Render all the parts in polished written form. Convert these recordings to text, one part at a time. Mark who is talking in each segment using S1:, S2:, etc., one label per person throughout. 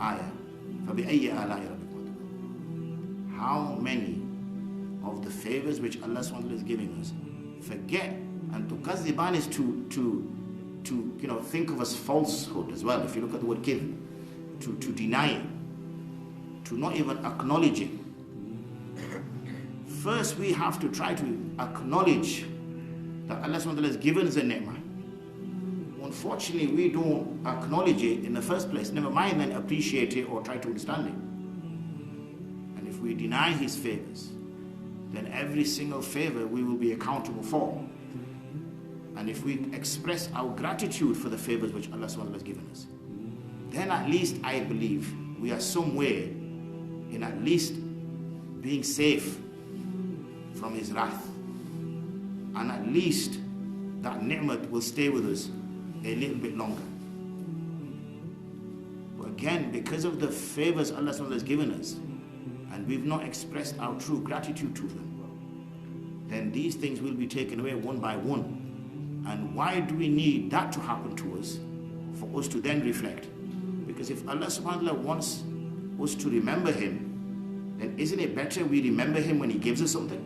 S1: Ayah. فَبِأَيِّ آلَاءِ رَبِّكُمَا. How many of the favors which Allah SWT is giving us forget, and to kaziban is to think of as falsehood as well. If you look at the word kidh, to deny it, to not even acknowledge it. First we have to try to acknowledge that Allah SWT has given us a ni'mah. Unfortunately, we don't acknowledge it in the first place. Never mind then appreciate it or try to understand it. And if we deny His favors, then every single favor we will be accountable for. And if we express our gratitude for the favors which Allah SWT has given us, then at least I believe we are somewhere in at least being safe from His wrath. And at least that ni'mat will stay with us a little bit longer. But again, because of the favors Allah SWT has given us, and we've not expressed our true gratitude to them, then these things will be taken away one by one. And why do we need that to happen to us? For us to then reflect. Because if Allah SWT wants us to remember Him, then isn't it better we remember Him when He gives us something,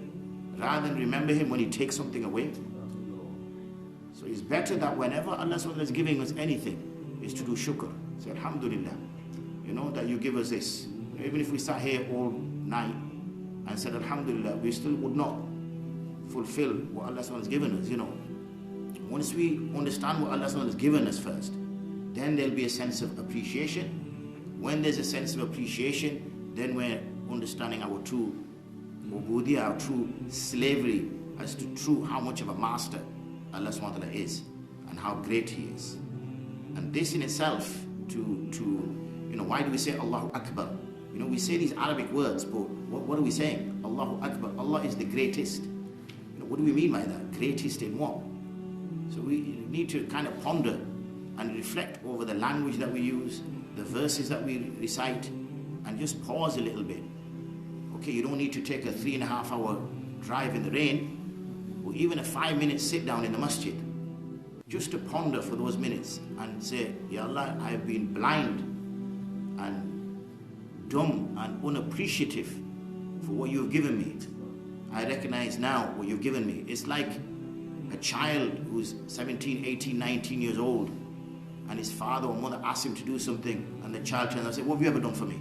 S1: rather than remember Him when He takes something away? So it's better that whenever Allah SWT is giving us anything, is to do shukr. Say, Alhamdulillah, that you give us this. Even if we sat here all night and said, Alhamdulillah, we still would not fulfill what Allah SWT has given us, Once we understand what Allah SWT has given us first, then there'll be a sense of appreciation. When there's a sense of appreciation, then we're understanding our true ubudiyah, our true slavery, as to how much of a master Allah SWT is and how great He is. And this in itself, why do we say Allahu Akbar? We say these Arabic words, but what are we saying? Allahu Akbar. Allah is the greatest. What do we mean by that? Greatest in what? So we need to kind of ponder and reflect over the language that we use, the verses that we recite, and just pause a little bit. Okay, you don't need to take a 3.5-hour drive in the rain, or even a 5-minute sit down in the masjid, just to ponder for those minutes and say, Ya Allah, I have been blind and dumb and unappreciative for what you have given me. I recognize now what you've given me. It's like a child who's 17, 18, 19 years old, and his father or mother asks him to do something, and the child turns and says, what have you ever done for me?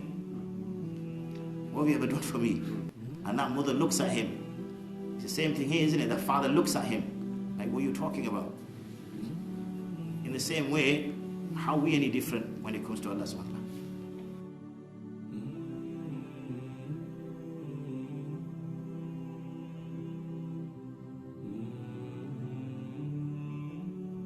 S1: What have you ever done for me? And that mother looks at him. It's the same thing here, isn't it? The father looks at him like, what are you talking about? In the same way, how are we any different when it comes to Allah SWT?